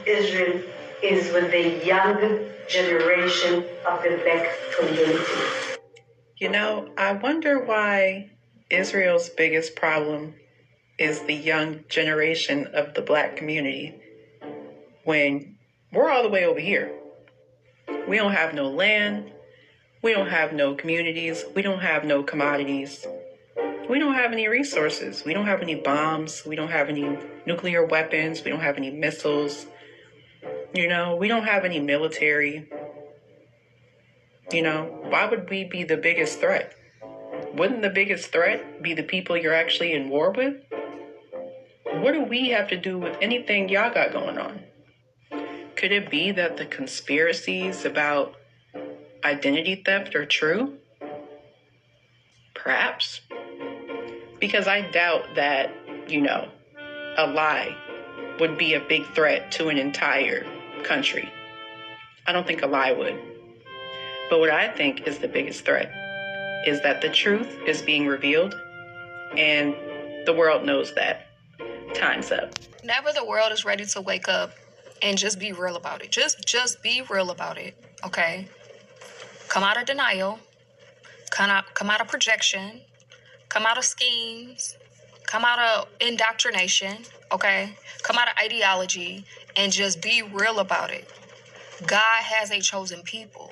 Israel is with the young generation of the Black community. You know, I wonder why Israel's biggest problem is the young generation of the Black community when we're all the way over here. We don't have no land. We don't have no communities. We don't have no commodities. We don't have any resources. We don't have any bombs. We don't have any nuclear weapons. We don't have any missiles. You know, we don't have any military. You know, why would we be the biggest threat? Wouldn't the biggest threat be the people you're actually in war with? What do we have to do with anything y'all got going on? Could it be that the conspiracies about identity theft are true? Perhaps. Because I doubt that, you know, a lie would be a big threat to an entire country. I don't think a lie would. But what I think is the biggest threat is that the truth is being revealed, and the world knows that. Time's up. Whenever the world is ready to wake up and just be real about it. Just be real about it, okay? Come out of denial. Come out of projection. Come out of schemes. Come out of indoctrination, okay? Come out of ideology and just be real about it. God has a chosen people.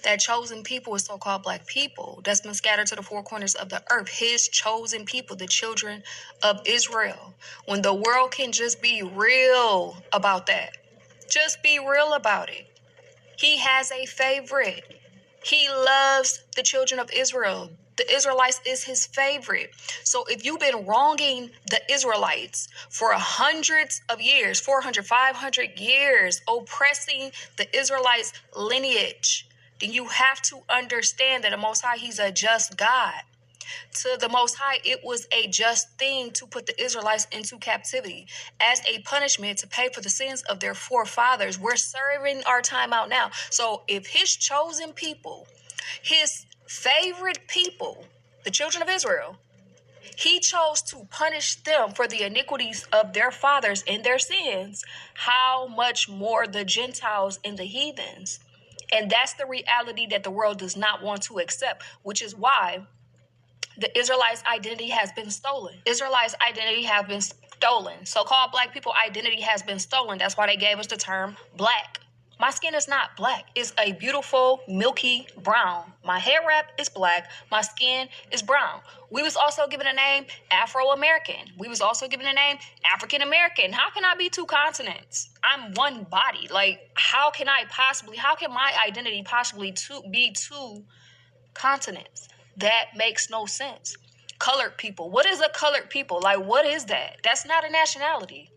That chosen people is so-called Black people that's been scattered to the four corners of the earth. His chosen people, the children of Israel. When the world can just be real about that. Just be real about it. He has a favorite. He loves the children of Israel. The Israelites is his favorite. So if you've been wronging the Israelites for hundreds of years, 400, 500 years, oppressing the Israelites' lineage, then you have to understand that the Most High, he's a just God. To the Most High, it was a just thing to put the Israelites into captivity as a punishment to pay for the sins of their forefathers. We're serving our time out now. So if his chosen people, his favorite people, the children of Israel, he chose to punish them for the iniquities of their fathers and their sins, how much more the Gentiles and the heathens? And that's the reality that the world does not want to accept, which is why the Israelites' identity has been stolen. Israelites' identity have been stolen. So-called Black people identity has been stolen. That's why they gave us the term Black. My skin is not black. It's a beautiful, milky brown. My hair wrap is black. My skin is brown. We was also given a name Afro-American. We was also given a name African-American. How can I be two continents? I'm one body. Like, how can my identity possibly be two continents? That makes no sense. Colored people. What is a colored people? Like, what is that? That's not a nationality.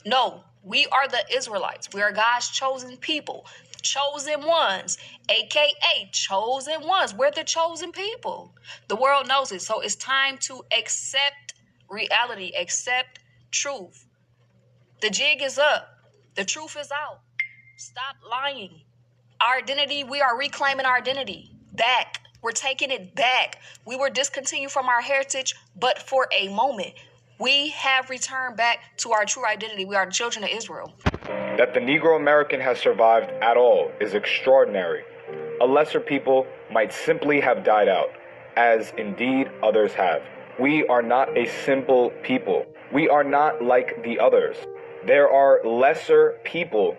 No. We are the Israelites. We are God's chosen people, chosen ones, aka chosen ones. We're the chosen people. The world knows it. So it's time to accept reality, accept truth. The jig is up. The truth is out. Stop lying. Our identity, we are reclaiming our identity back. We're taking it back. We were discontinued from our heritage, but for a moment. We have returned back to our true identity. We are the children of Israel. That the Negro American has survived at all is extraordinary. A lesser people might simply have died out, as indeed others have. We are not a simple people. We are not like the others. There are lesser people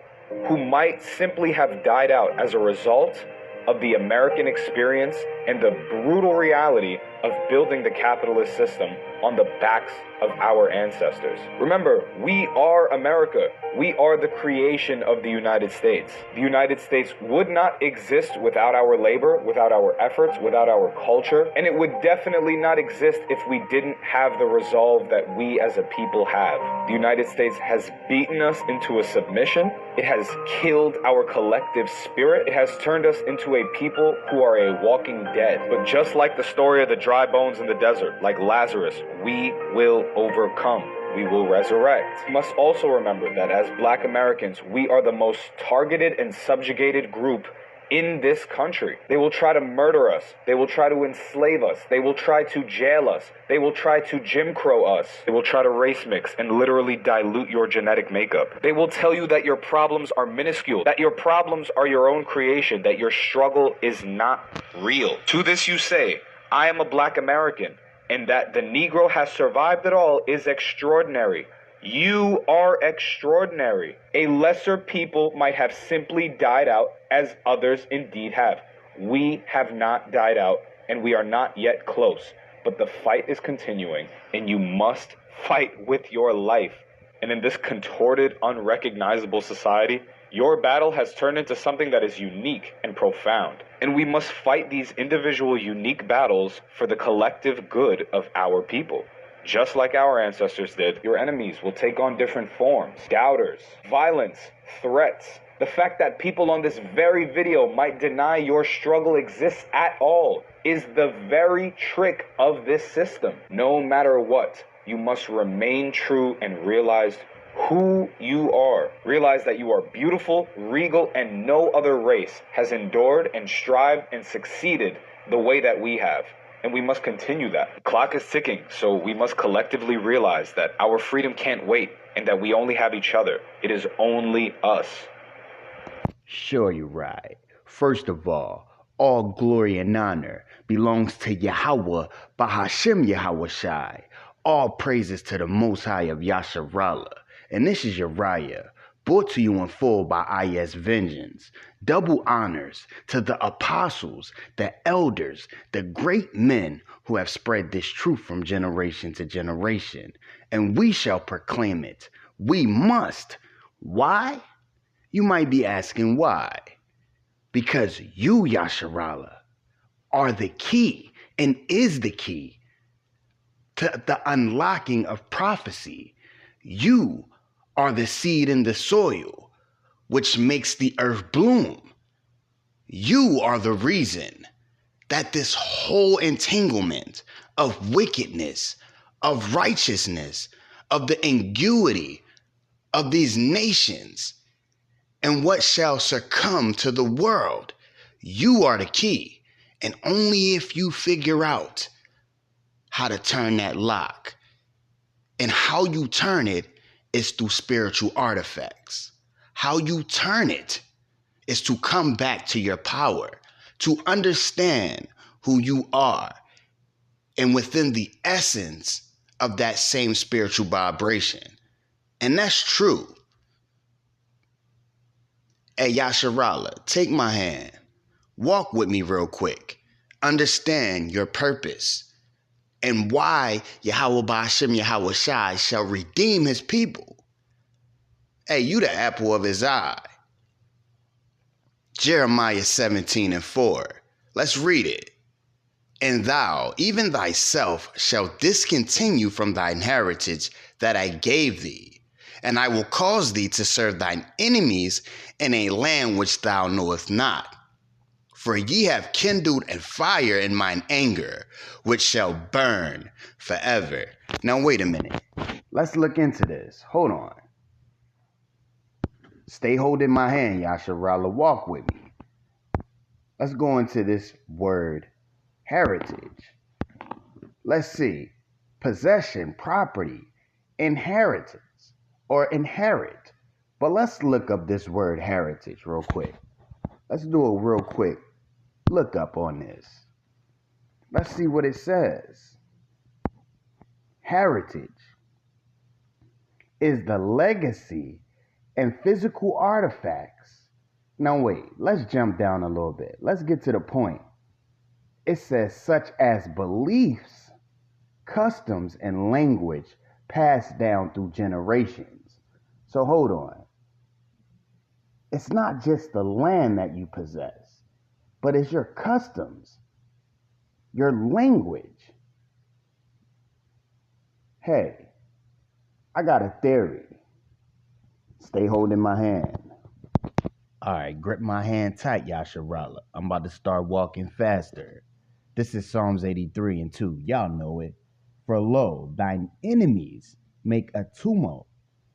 who might simply have died out as a result of the American experience and the brutal reality of building the capitalist system on the backs of our ancestors. Remember, we are America. We are the creation of the United States. The United States would not exist without our labor, without our efforts, without our culture, and it would definitely not exist if we didn't have the resolve that we as a people have. The United States has beaten us into a submission. It has killed our collective spirit. It has turned us into a people who are a walking dead. But just like the story of the dry bones in the desert, like Lazarus, we will overcome. We will resurrect. We must also remember that as Black Americans, we are the most targeted and subjugated group in this country. They will try to murder us. They will try to enslave us. They will try to jail us. They will try to Jim Crow us. They will try to race mix and literally dilute your genetic makeup. They will tell you that your problems are minuscule, that your problems are your own creation, that your struggle is not real. To this you say, I am a Black American, and that the Negro has survived it all is extraordinary. You are extraordinary. A lesser people might have simply died out, as others indeed have. We have not died out, and we are not yet close. But the fight is continuing, and you must fight with your life. And in this contorted, unrecognizable society, your battle has turned into something that is unique and profound. And we must fight these individual unique battles for the collective good of our people. Just like our ancestors did, your enemies will take on different forms. Doubters, violence, threats. The fact that people on this very video might deny your struggle exists at all is the very trick of this system. No matter what, you must remain true and realize who you are. Realize that you are beautiful, regal, and no other race has endured and strived and succeeded the way that we have. And we must continue that. The clock is ticking, so we must collectively realize that our freedom can't wait and that we only have each other. It is only us. Sure, you're right. First of all glory and honor belongs to Yahweh, Bahashem Yahweh Shai. All praises to the Most High of Yasharallah. And this is Uriah, brought to you in full by IS Vengeance. Double honors to the apostles, the elders, the great men who have spread this truth from generation to generation. And we shall proclaim it. We must. Why? You might be asking why. Because you, Yasharallah, are the key and is the key to the unlocking of prophecy. You are the seed in the soil, which makes the earth bloom. You are the reason that this whole entanglement of wickedness, of righteousness, of the ambiguity of these nations and what shall succumb to the world, you are the key. And only if you figure out how to turn that lock, and how you turn it is through spiritual artifacts. How you turn it is to come back to your power, to understand who you are, and within the essence of that same spiritual vibration. And that's true. Hey, Yasharallah, take my hand. Walk with me real quick. Understand your purpose and why Yahweh Ba'ashem Yahweh Shai shall redeem his people. Hey, you the apple of his eye. Jeremiah 17:4. Let's read it. And thou, even thyself, shalt discontinue from thine heritage that I gave thee, and I will cause thee to serve thine enemies in a land which thou knowest not. For ye have kindled a fire in mine anger, which shall burn forever. Now, wait a minute. Let's look into this. Hold on. Stay holding my hand, Yasharallah. Walk with me. Let's go into this word, heritage. Let's see. Possession, property, inheritance, or inherit. But let's look up this word heritage real quick. Let's do a real quick look up on this. Let's see what it says. Heritage is the legacy and physical artifacts. Now wait, let's jump down a little bit. Let's get to the point. It says such as beliefs, customs, and language passed down through generations. So hold on. It's not just the land that you possess, but it's your customs, your language. Hey, I got a theory. Stay holding my hand. All right, grip my hand tight, Yasharallah. I'm about to start walking faster. This is Psalms 83:2. Y'all know it. For lo, thine enemies make a tumult,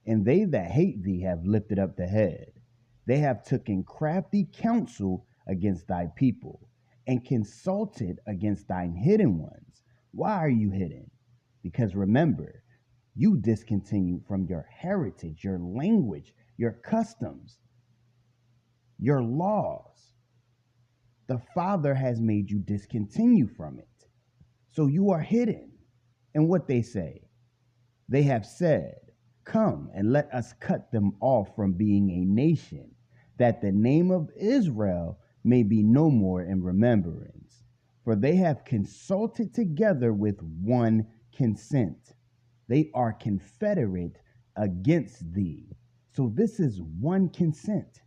and they that hate thee have lifted up the head. They have taken crafty counsel against thy people, and consulted against thine hidden ones. Why are you hidden? Because remember, you discontinued from your heritage, your language, your customs, your laws. The Father has made you discontinue from it. So you are hidden. And what they say? They have said, come and let us cut them off from being a nation, that the name of Israel may be no more in remembrance. For they have consulted together with one consent. They are confederate against thee. So this is one consent.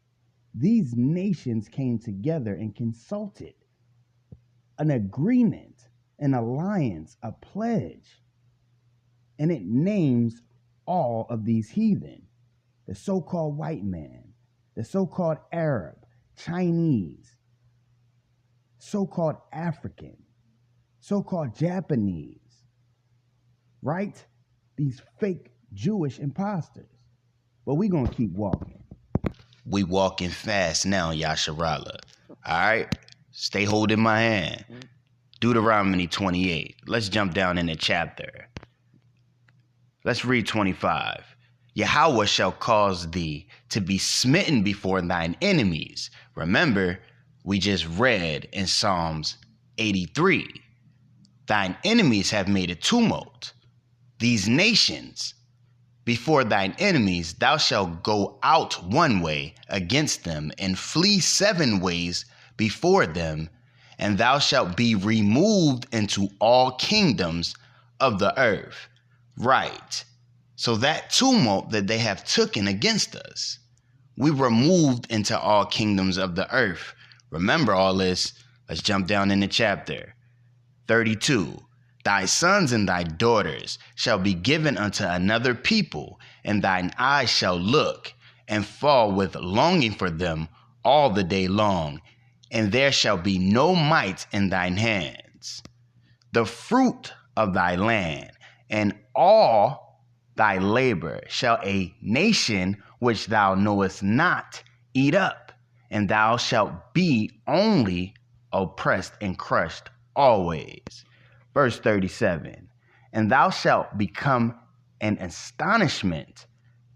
These nations came together and consulted. An agreement, an alliance, a pledge. And it names all of these heathen. The so-called white man, the so-called Arab, Chinese, so-called African, so-called Japanese, right? These fake Jewish imposters. But we're going to keep walking. We walking fast now, Yasharala. All right? Stay holding my hand. Deuteronomy 28. Let's jump down in the chapter. Let's read 25. Yahweh shall cause thee to be smitten before thine enemies. Remember, we just read in Psalms 83. Thine enemies have made a tumult. These nations, before thine enemies, thou shalt go out one way against them, and flee 7 ways before them, and thou shalt be removed into all kingdoms of the earth. Right. So that tumult that they have taken against us, we removed into all kingdoms of the earth. Remember all this. Let's jump down in the chapter. 32. Thy sons and thy daughters shall be given unto another people, and thine eyes shall look and fall with longing for them all the day long, and there shall be no might in thine hands. The fruit of thy land and all thy labor shall a nation which thou knowest not eat up, and thou shalt be only oppressed and crushed always. Verse 37, and thou shalt become an astonishment,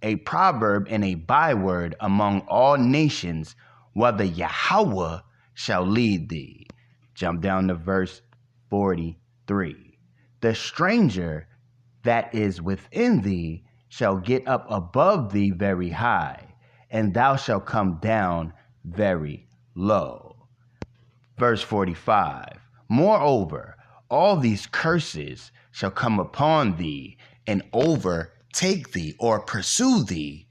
a proverb and a byword among all nations, whether Yahweh shall lead thee. Jump down to verse 43. The stranger that is within thee shall get up above thee very high, and thou shalt come down very low. Verse 45. Moreover, all these curses shall come upon thee and overtake thee, or pursue thee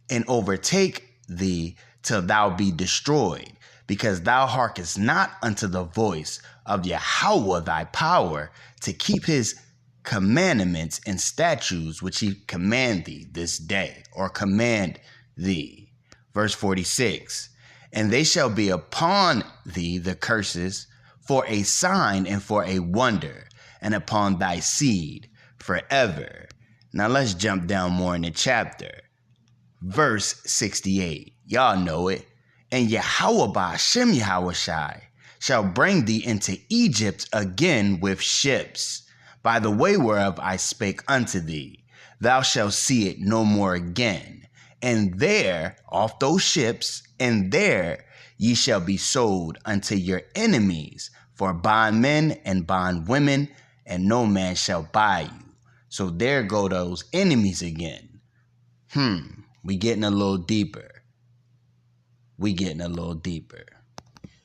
and overtake thee till thou be destroyed, because thou hearkenest not unto the voice of Yahweh thy power to keep his commandments and statutes which he command thee this day, or command thee. Verse 46. And they shall be upon thee the curses for a sign and for a wonder, and upon thy seed forever. Now let's jump down more in the chapter. Verse 68. Y'all know it. And Yahweh Ba'ashem Yahushai shall bring thee into Egypt again with ships, by the way whereof I spake unto thee. Thou shalt see it no more again. And there, off those ships, and there ye shall be sold unto your enemies for bondmen and bondwomen, and no man shall buy you. So there go those enemies again. We getting a little deeper.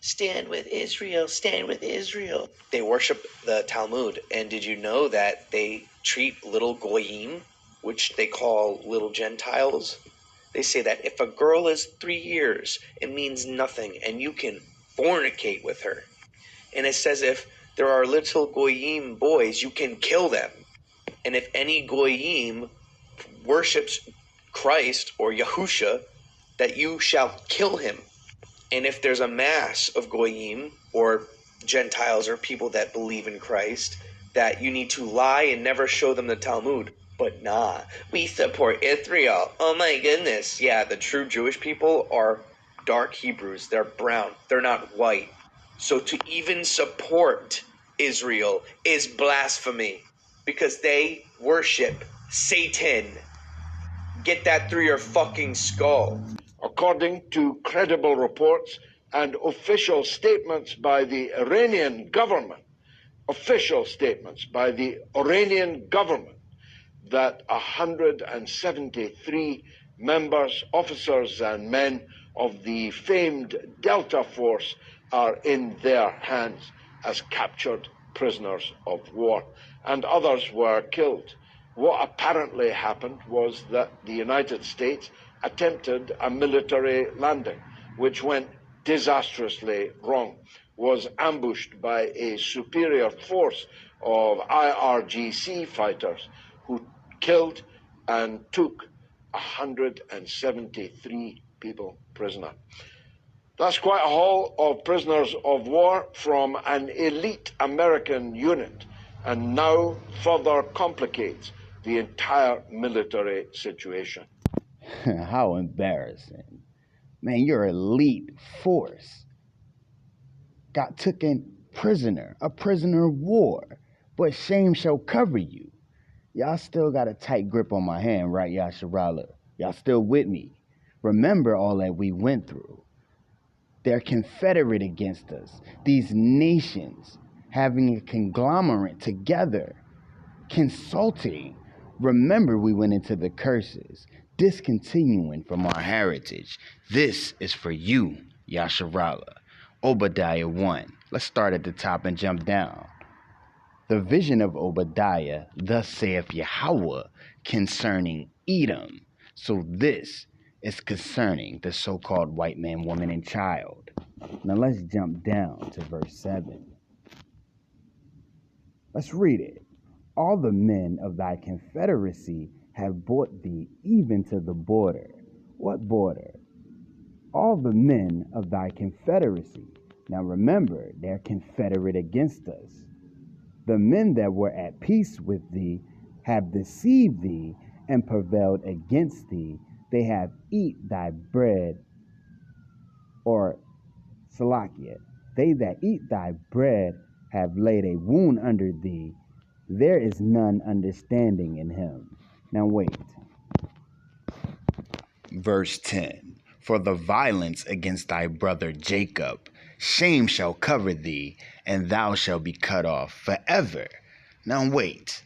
Stand with Israel, stand with Israel. They worship the Talmud. And did you know that they treat little goyim, which they call little Gentiles? They say that if a girl is 3 years, it means nothing, and you can fornicate with her. And it says if there are little goyim boys, you can kill them. And if any goyim worships Christ or Yahusha, that you shall kill him. And if there's a mass of goyim or Gentiles or people that believe in Christ, that you need to lie and never show them the Talmud. But nah, we support Israel. Oh my goodness. Yeah, the true Jewish people are dark Hebrews. They're brown. They're not white. So to even support Israel is blasphemy because they worship Satan. Get that through your fucking skull. According to credible reports and official statements by the Iranian government, that 173 members, officers, and men of the famed Delta Force are in their hands as captured prisoners of war, and others were killed. What apparently happened was that the United States attempted a military landing, which went disastrously wrong, was ambushed by a superior force of IRGC fighters who killed and took 173 people prisoner. That's quite a haul of prisoners of war from an elite American unit, and now further complicates the entire military situation. How embarrassing. Man, your elite force got taken prisoner, a prisoner of war, but shame shall cover you. Y'all still got a tight grip on my hand, right, Yasharala? Y'all still with me? Remember all that we went through. They're confederate against us. These nations having a conglomerate together, consulting. Remember we went into the curses, discontinuing from our heritage. This is for you, Yasharala. Obadiah 1. Let's start at the top and jump down. The vision of Obadiah, thus saith Yahweh, concerning Edom. So this is concerning the so-called white man, woman, and child. Now let's jump down to verse 7. Let's read it. All the men of thy confederacy have brought thee even to the border. What border? All the men of thy confederacy. Now remember, they're confederate against us. The men that were at peace with thee have deceived thee and prevailed against thee. They have eat thy bread, or Salakia. They that eat thy bread have laid a wound under thee. There is none understanding in him. Now wait. Verse 10. For the violence against thy brother Jacob, shame shall cover thee, and thou shalt be cut off forever. Now wait.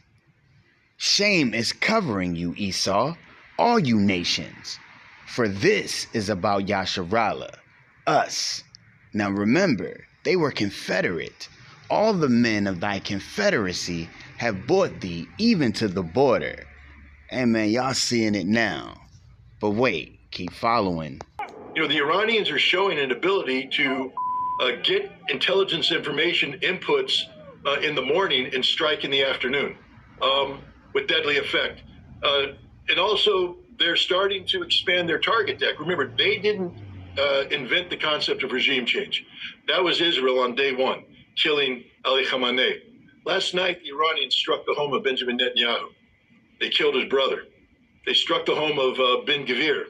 Shame is covering you, Esau, all you nations. For this is about Yasharala, us. Now remember, they were confederate. All the men of thy confederacy have brought thee even to the border. Hey man, y'all seeing it now. But wait, keep following. You know, the Iranians are showing an ability to get intelligence information inputs in the morning and strike in the afternoon with deadly effect. And also, they're starting to expand their target deck. Remember, they didn't invent the concept of regime change. That was Israel on day one, killing Ali Khamenei. Last night, the Iranians struck the home of Benjamin Netanyahu. They killed his brother. They struck the home of Ben Gvir.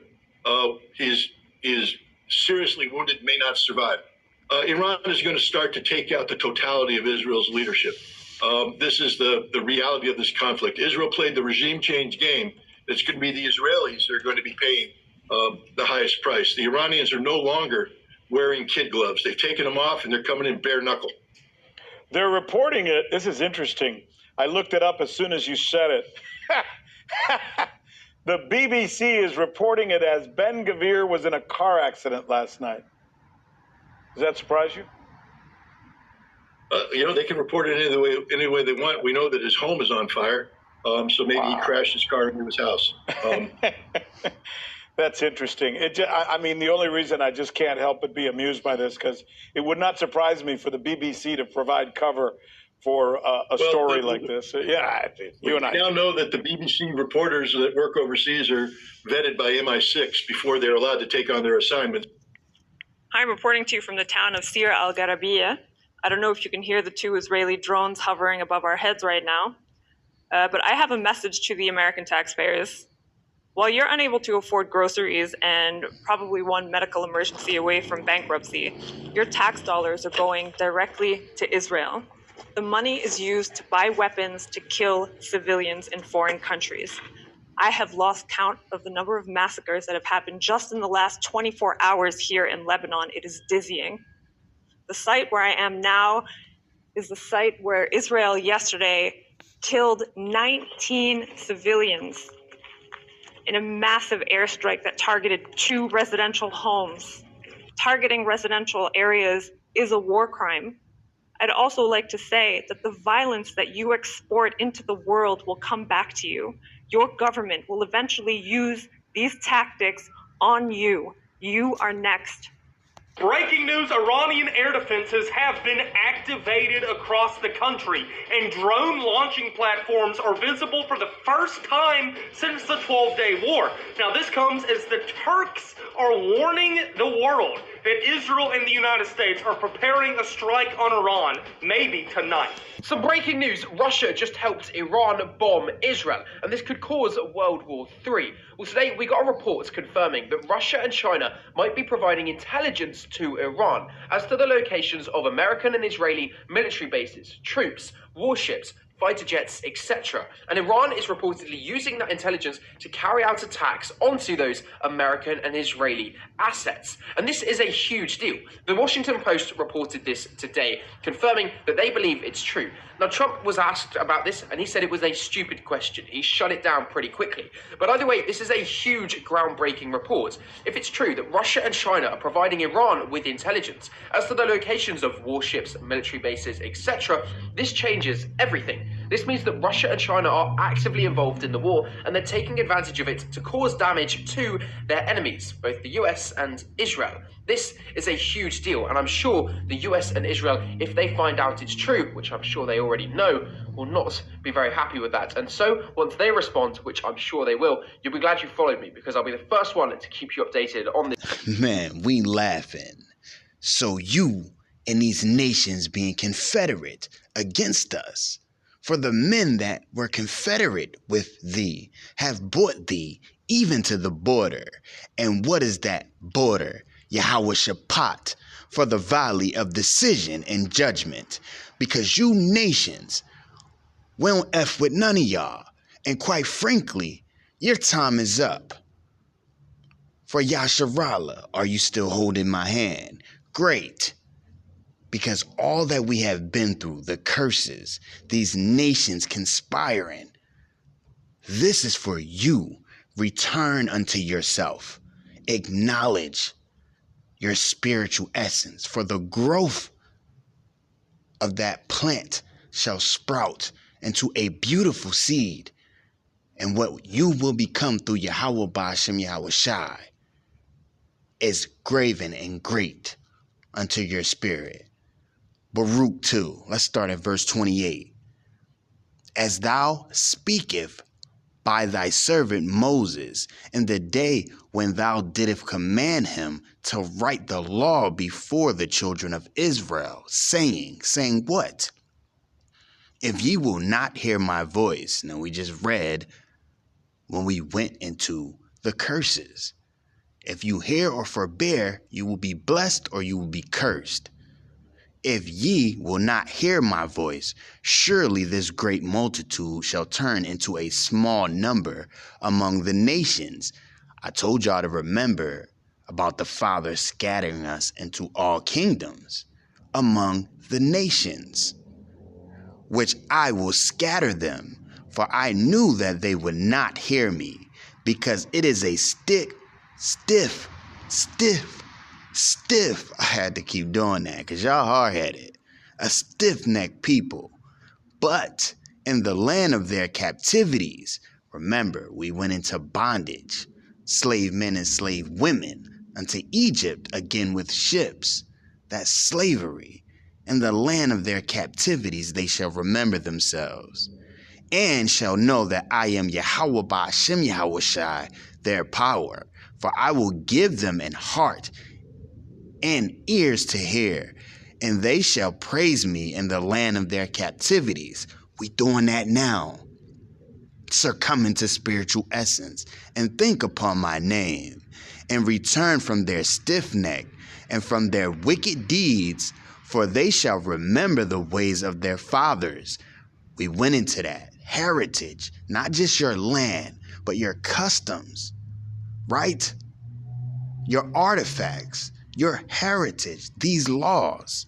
He is seriously wounded, may not survive. Iran is going to start to take out the totality of Israel's leadership. This is the reality of this conflict. Israel played the regime change game. It's going to be the Israelis that are going to be paying the highest price. The Iranians are no longer wearing kid gloves. They've taken them off, and they're coming in bare knuckle. They're reporting it. This is interesting. I looked it up as soon as you said it. The BBC is reporting it as Ben Gvir was in a car accident last night. Does that surprise you? You know, they can report it any way they want. We know that his home is on fire, so maybe he crashed his car into his house. That's interesting. I mean, the only reason I just can't help but be amused by this, because it would not surprise me for the BBC to provide cover for a story like this. Yeah, you and I now know that the BBC reporters that work overseas are vetted by MI6 before they're allowed to take on their assignment. I'm reporting to you from the town of Sir al-Gharabiyya. I don't know if you can hear the 2 Israeli drones hovering above our heads right now, but I have a message to the American taxpayers. While you're unable to afford groceries and probably one medical emergency away from bankruptcy, your tax dollars are going directly to Israel. The money is used to buy weapons to kill civilians in foreign countries. I have lost count of the number of massacres that have happened just in the last 24 hours here in Lebanon. It is dizzying. The site where I am now is the site where Israel yesterday killed 19 civilians in a massive airstrike that targeted 2 residential homes. Targeting residential areas is a war crime. I'd also like to say that the violence that you export into the world will come back to you. Your government will eventually use these tactics on you. You are next. Breaking news, Iranian air defenses have been activated across the country, and drone launching platforms are visible for the first time since the 12-day war. Now, this comes as the Turks are warning the world that Israel and the United States are preparing a strike on Iran, maybe tonight. Some breaking news, Russia just helped Iran bomb Israel, and this could cause World War III. Well, today we got reports confirming that Russia and China might be providing intelligence to Iran as to the locations of American and Israeli military bases, troops, warships, fighter jets, etc. And Iran is reportedly using that intelligence to carry out attacks onto those American and Israeli assets. And this is a huge deal. The Washington Post reported this today, confirming that they believe it's true. Now, Trump was asked about this, and he said it was a stupid question. He shut it down pretty quickly. But either way, this is a huge, groundbreaking report. If it's true that Russia and China are providing Iran with intelligence as to the locations of warships, military bases, etc., this changes everything. This means that Russia and China are actively involved in the war, and they're taking advantage of it to cause damage to their enemies, both the US and Israel. This is a huge deal, and I'm sure the US and Israel, if they find out it's true, which I'm sure they already know, will not be very happy with that. And so, once they respond, which I'm sure they will, you'll be glad you followed me, because I'll be the first one to keep you updated on this. Man, we laughing. So you and these nations being confederate against us. For the men that were confederate with thee have brought thee even to the border. And what is that border? Yahweh Shaphat, for the valley of decision and judgment. Because you nations, we don't F with none of y'all. And quite frankly, your time is up. For Yasharallah, are you still holding my hand? Great. Because all that we have been through, the curses, these nations conspiring, this is for you. Return unto yourself. Acknowledge your spiritual essence, for the growth of that plant shall sprout into a beautiful seed, and what you will become through Yahweh Ba'ashem Yahweh Shai is graven and great unto your spirit. Baruch 2, let's start at verse 28. As thou speakest by thy servant Moses in the day when thou didst command him to write the law before the children of Israel, saying what? If ye will not hear my voice. Now we just read when we went into the curses. If you hear or forbear, you will be blessed or you will be cursed. If ye will not hear my voice, surely this great multitude shall turn into a small number among the nations. I told y'all to remember about the Father scattering us into all kingdoms among the nations, which I will scatter them, for I knew that they would not hear me, because it is a stiff. I had to keep doing that because y'all hard-headed. A stiff-necked people. But in the land of their captivities, remember, we went into bondage, slave men and slave women, unto Egypt again with ships. That's slavery. In the land of their captivities they shall remember themselves, and shall know that I am Yahweh Ba'ashem Yahweh Shai, their power. For I will give them an heart and ears to hear, and they shall praise me in the land of their captivities. We doing that now. succumb into spiritual essence and think upon my name and return from their stiff neck and from their wicked deeds, for they shall remember the ways of their fathers. We went into that. Heritage, not just your land, but your customs, right? Your artifacts, your heritage, these laws.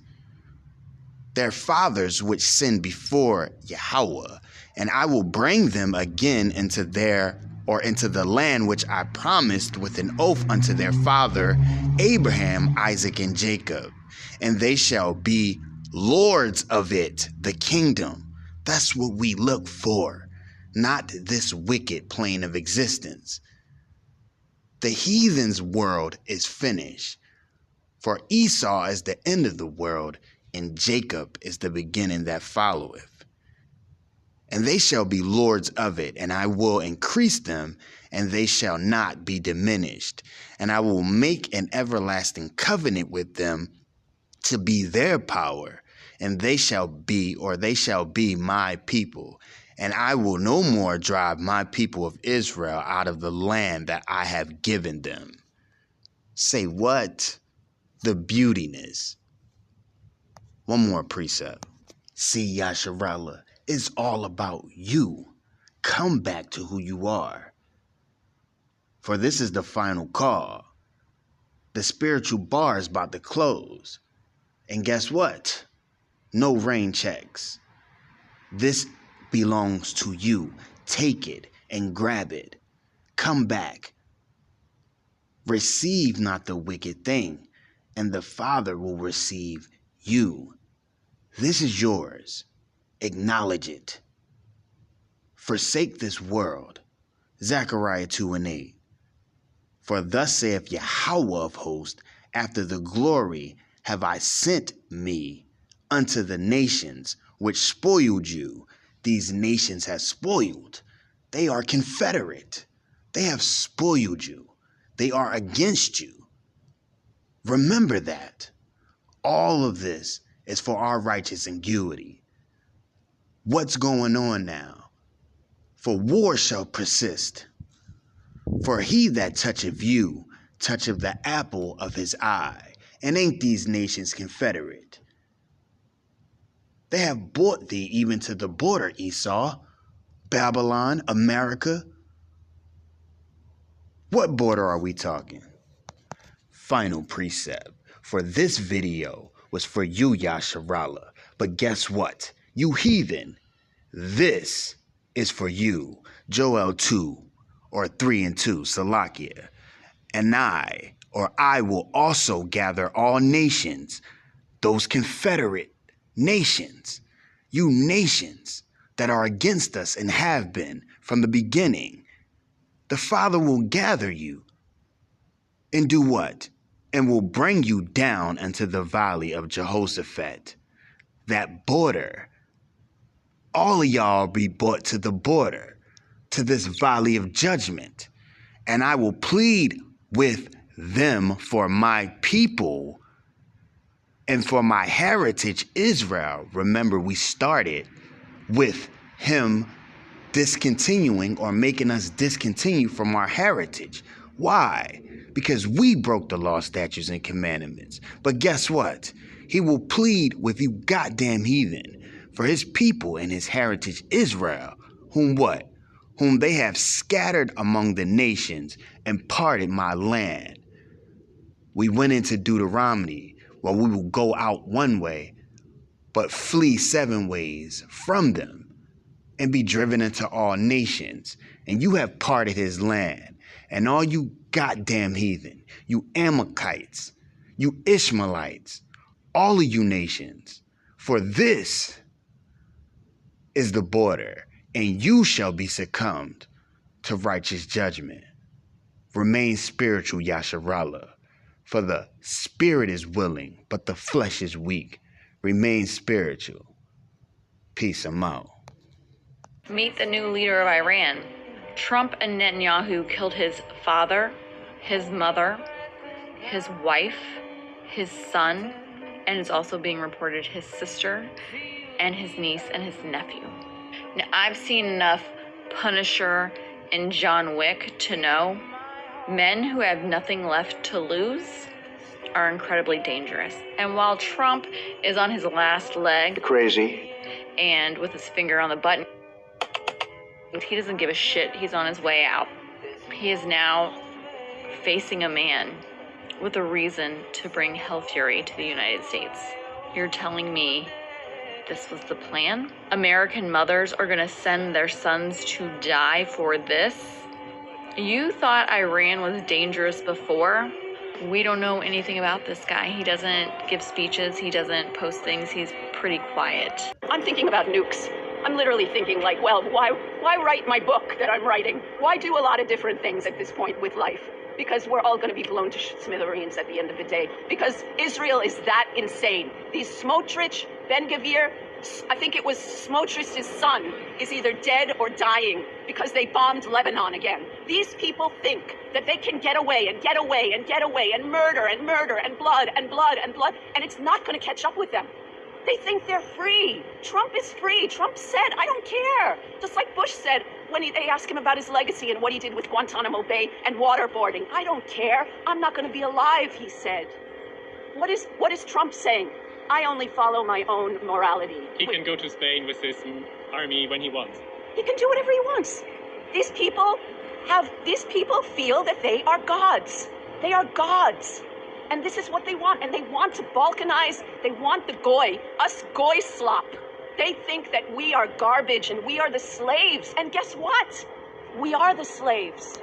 Their fathers which sinned before Yahweh, and I will bring them again into the land which I promised with an oath unto their father Abraham, Isaac, and Jacob, and they shall be lords of it, the kingdom. That's what we look for, not this wicked plane of existence. The heathen's world is finished, for Esau is the end of the world, and Jacob is the beginning that followeth. And they shall be lords of it, and I will increase them, and they shall not be diminished. And I will make an everlasting covenant with them to be their power, and they shall be my people. And I will no more drive my people of Israel out of the land that I have given them. Say what? The beautiness. One more precept. See, Yasharallah, it's all about you. Come back to who you are. For this is the final call. The spiritual bar is about to close. And guess what? No rain checks. This belongs to you. Take it and grab it. Come back. Receive not the wicked thing, and the Father will receive you. This is yours. Acknowledge it. Forsake this world. Zechariah 2:8. For thus saith Yahweh of hosts, after the glory have I sent me unto the nations which spoiled you. These nations have spoiled. They are confederate. They have spoiled you. They are against you. Remember that. All of this is for our righteous anguity. What's going on now? For war shall persist. For he that toucheth you toucheth the apple of his eye. And ain't these nations confederate? They have brought thee even to the border, Esau, Babylon, America. What border are we talking? Final precept. For this video was for you, Yasharallah. But guess what? You heathen. This is for you. Joel 2 or 3:2, Salakia. And I will also gather all nations, those confederate nations, you nations that are against us and have been from the beginning. The Father will gather you and do what? And will bring you down into the valley of Jehoshaphat, that border. All of y'all be brought to the border, to this valley of judgment. And I will plead with them for my people and for my heritage, Israel. Remember, we started with him discontinuing or making us discontinue from our heritage. Why? Because we broke the law, statutes, and commandments. But guess what? He will plead with you goddamn heathen for his people and his heritage, Israel, whom what? Whom they have scattered among the nations and parted my land. We went into Deuteronomy. Well, we will go out one way, but flee 7 ways from them and be driven into all nations. And you have parted his land. And all you goddamn heathen, you Amalekites, you Ishmaelites, all of you nations, for this is the border, and you shall be succumbed to righteous judgment. Remain spiritual, Yasharallah. For the spirit is willing, but the flesh is weak. Remain spiritual. Peace. I'm out. Meet the new leader of Iran. Trump and Netanyahu killed his father, his mother, his wife, his son, and it's also being reported his sister and his niece and his nephew. Now, I've seen enough Punisher, and John Wick to know men who have nothing left to lose are incredibly dangerous. And while Trump is on his last leg, Crazy. and with his finger on the button, he doesn't give a shit. He's on his way out. He is now facing a man with a reason to bring hell fury to the United States. You're telling me this was the plan? American mothers are gonna send their sons to die for this? You thought Iran was dangerous before? We don't know anything about this guy. He doesn't give speeches, he doesn't post things, he's pretty quiet. I'm thinking about nukes. I'm literally thinking like, well, why write my book that I'm writing? Why do a lot of different things at this point with life? Because we're all going to be blown to smithereens at the end of the day. Because Israel is that insane. These Smotrich, Ben-Gvir, I think it was Smotrich's son, is either dead or dying because they bombed Lebanon again. These people think that they can get away and get away and get away and murder and murder and blood and blood and blood, and it's not going to catch up with them. They think they're free. Trump is free. Trump said, I don't care. Just like Bush said when they asked him about his legacy and what he did with Guantanamo Bay and waterboarding. I don't care. I'm not going to be alive, he said. What is Trump saying? I only follow my own morality. He can go to Spain with his army when he wants. He can do whatever he wants. These people feel that they are gods. They are gods. And this is what they want. And they want to balkanize. They want the goy, us goy slop. They think that we are garbage and we are the slaves. And guess what? We are the slaves.